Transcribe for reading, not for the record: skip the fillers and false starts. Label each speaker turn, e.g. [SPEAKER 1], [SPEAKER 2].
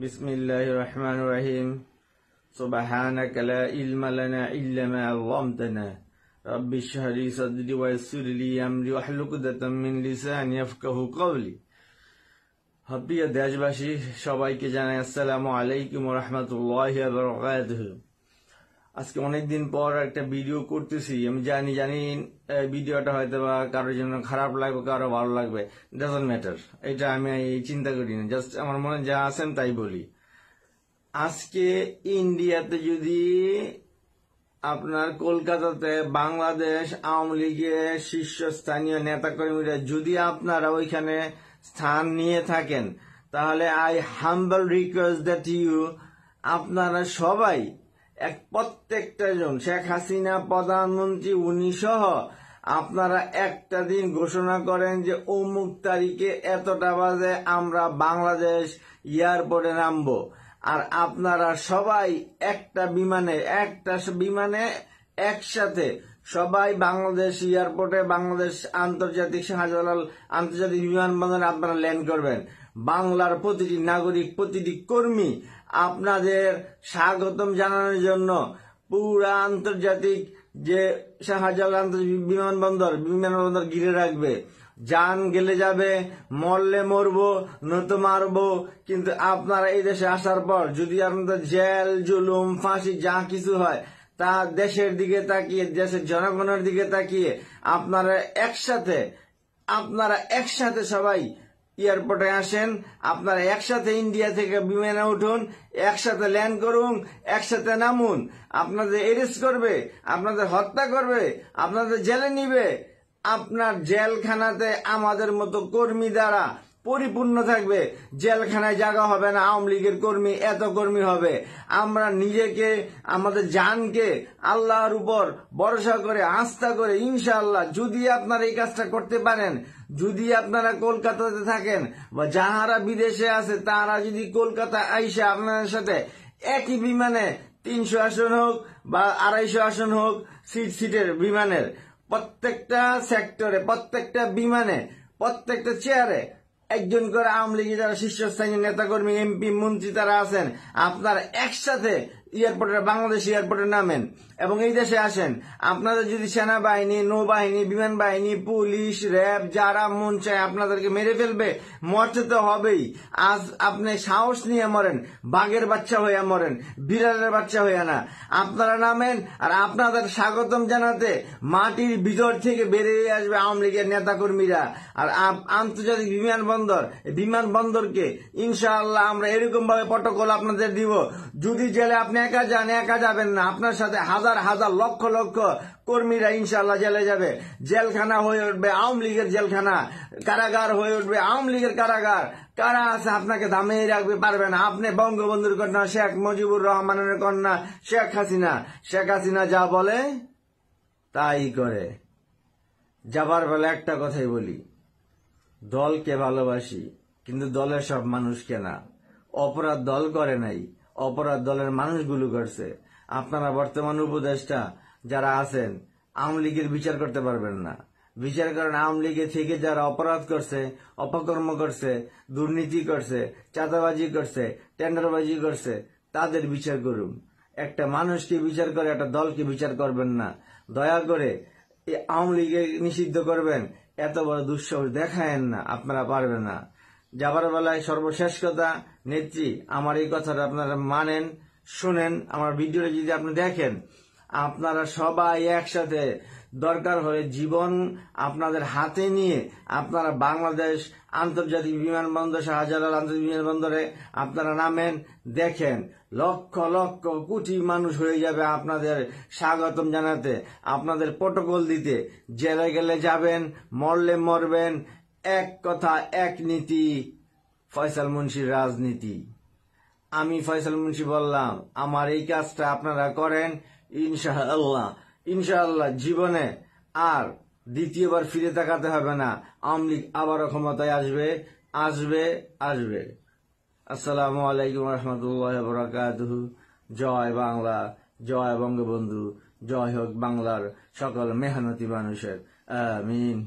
[SPEAKER 1] বিসমিল্লাহির রহমানির রহিম। সুবহানাকা লা ইলমা লানা ইল্লা মা 'আল্লামতানা রাব্বি ইশরাহ লি সাদরি ওয়া ইয়াসসির লি আমরি ওয়াহলুল উকদাতাম মিন লিসানি ইয়াফকাহু কওলি। প্রিয় দেশবাসী, সবাইকে জানাই আসসালামু আলাইকুম ওয়া রাহমাতুল্লাহি ওয়া বারাকাতুহু। আজকে অনেকদিন পর একটা ভিডিও করতেছি। আমি জানি ভিডিওটা হয়তো বা কারোর জন্য খারাপ লাগবে, কারো ভালো লাগবে, ডাজন্ট ম্যাটার। এটা আমি চিন্তা করি না, জাস্ট আমার মনে যা আছেন তাই বলি। আজকে ইন্ডিয়াতে যদি আপনার কলকাতাতে বাংলাদেশ আওয়ামী লীগের শীর্ষস্থানীয় নেতাকর্মীরা যদি আপনারা ওইখানে স্থান নিয়ে থাকেন, তাহলে I humble request that you, আপনারা সবাই প্রত্যেকটা জন, শেখ হাসিনা প্রধানমন্ত্রী উনি সহ, আপনারা একটা দিন ঘোষণা করেন যে অমুক তারিখে এতটা বাজে আমরা বাংলাদেশ এয়ারপোর্টে নামবো। আর আপনারা সবাই একটা বিমানে একসাথে সবাই বাংলাদেশ এয়ারপোর্টে, বাংলাদেশ আন্তর্জাতিক শাহজালাল আন্তর্জাতিক বিমানবন্দরে আপনারা ল্যান্ড করবেন। বাংলার প্রতিটি নাগরিক, প্রতিটি কর্মী আপনাদের স্বাগতম জানানোর জন্য পুরা আন্তর্জাতিক যে শাহজালাল আন্তর্জাতিক বিমানবন্দর ঘিরে রাখবে। জান গেলে যাবে, মরলে মরবো, নয়তো মারবো। কিন্তু আপনারা এই দেশে আসার পর যদি আপনাদের জেল, জুলুম, ফাঁসি যা কিছু হয়, তা দেশের দিকে তাকিয়ে, দেশের জনগণের দিকে তাকিয়ে আপনারা একসাথে সবাই এয়ারপোর্টে আসেন। আপনারা একসাথে ইন্ডিয়া থেকে বিমানে উঠুন, একসাথে ল্যান্ড করুন, একসাথে নামুন। আপনাদের এরেস্ট করবে, আপনাদের হত্যা করবে, আপনাদের জেলে নিবে। আপনার জেলখানাতে আমাদের মতো কর্মী দ্বারা পরিপূর্ণ থাকবে। জেলখানায় জায়গা হবে না আওয়ামী লীগের কর্মী, এত কর্মী হবে। আমরা নিজেকে, আমাদের জানকে আল্লাহর উপর ভরসা করে, আস্থা করে, ইনশাআল্লাহ যদি আপনারা এই কাজটা করতে পারেন, যদি আপনারা কলকাতাতে থাকেন বা যাহারা বিদেশে আছে তারা যদি কলকাতা আইসা আপনাদের সাথে একই বিমানে 300 আসন হোক বা 250 আসন হোক, সিটের বিমানের প্রত্যেকটা সেক্টরে, প্রত্যেকটা বিমানে, প্রত্যেকটা চেয়ারে একজন করে আওয়ামী লীগের যারা শীর্ষস্থানীয় নেতাকর্মী, এমপি, মন্ত্রী তারা আছেন, আপনারা একসাথে বাংলাদেশ এয়ারপোর্টে নামেন এবং এই দেশে আসেন। আপনাদের যদি সেনাবাহিনী, নৌবাহিনী, বিমান বাহিনী, পুলিশ, র্যাব যারা মন চায় আপনাদেরকে মেরে ফেলবে, মরতে তো হবেই। আজ আপনি সাহস নিয়ে মরেন, বাঘের বাচ্চা হয়ে মরেন, বিড়ালের বাচ্চা হয়ে না। আপনারা নামেন, আর আপনাদের স্বাগতম জানাতে মাটির ভিতর থেকে বেরিয়ে আসবে আওয়ামী লীগের নেতাকর্মীরা। আর আন্তর্জাতিক বিমানবন্দরকে ইনশাআল্লাহ আমরা এরকম ভাবে প্রটোকল আপনাদের দিব। যদি জেলে আপনি একা যান, একা যাবেন না, আপনার সাথে হাজার হাজার লক্ষ লক্ষ কর্মীরা ইনশাআল্লাহ জেলে যাবে। জেলখানা হয়ে উঠবে আওয়ামী লীগের জেলখানা, কারাগার হয়ে উঠবে আওয়ামী লীগের কারাগার। কারা আছে আপনাকে দামিয়ে রাখবে পারবে না। আপনি বঙ্গবন্ধুর কন্যা শেখ মুজিবুর রহমানের কন্যা শেখ হাসিনা যা বলে তাই করে। যাবার বেলা একটা কথাই বলি, দলকে ভালোবাসি, কিন্তু দলের সব মানুষকে না। অপরাধ দল করে নাই, অপরাধ দলের মানুষগুলো করছে। আপনারা বর্তমান উপদেষ্টা যারা আছেন, আওয়ামী লীগের বিচার করতে পারবেন না। বিচার করেন আওয়ামী লীগে থেকে যারা অপরাধ করছে, অপকর্ম করছে, দুর্নীতি করছে, চাঁদাবাজি করছে, টেন্ডারবাজি করছে, তাদের বিচার করুন। একটা মানুষকে বিচার করে একটা দলকে বিচার করবেন না। দয়া করে আওয়ামী লীগকে নিষিদ্ধ করবেন, এত বড় দুঃসাহস দেখায়েন না, আপনারা পারবেন না। যাবার বেলায় সর্বশেষ কথা, নেত্রী আমার এই কথাটা আপনারা মানেন, শুনেন। আমার ভিডিওটা যদি আপনি দেখেন, আপনারা সবাই একসাথে দরকার হলে জীবন আপনাদের হাতে নিয়ে আপনারা বাংলাদেশ আন্তর্জাতিক বিমানবন্দর, শাহজালাল আন্তর্জাতিক বিমানবন্দরে আপনারা নামেন। দেখেন লক্ষ লক্ষ কোটি মানুষ হয়ে যাবে আপনাদের স্বাগতম জানাতে, আপনাদের প্রটোকল দিতে। জেলে গেলে যাবেন, মরলে মরবেন। এক কথা, এক নীতি, ফয়সাল মুন্সির রাজনীতি। আমি ফয়সাল মুন্সি বললাম, আমার এই কাজটা আপনারা করেন, ইনশাআল্লাহ জীবনে আর দ্বিতীয়বার ফিরে তাকাতে হবে না। আওয়ামী লীগ আবারও ক্ষমতায় আসবে। আসসালামু আলাইকুম রহমতুল্লাহ বরাকাতুহু। জয় বাংলা, জয় বঙ্গবন্ধু, জয় হোক বাংলার সকল মেহনতি মানুষের। আমিন।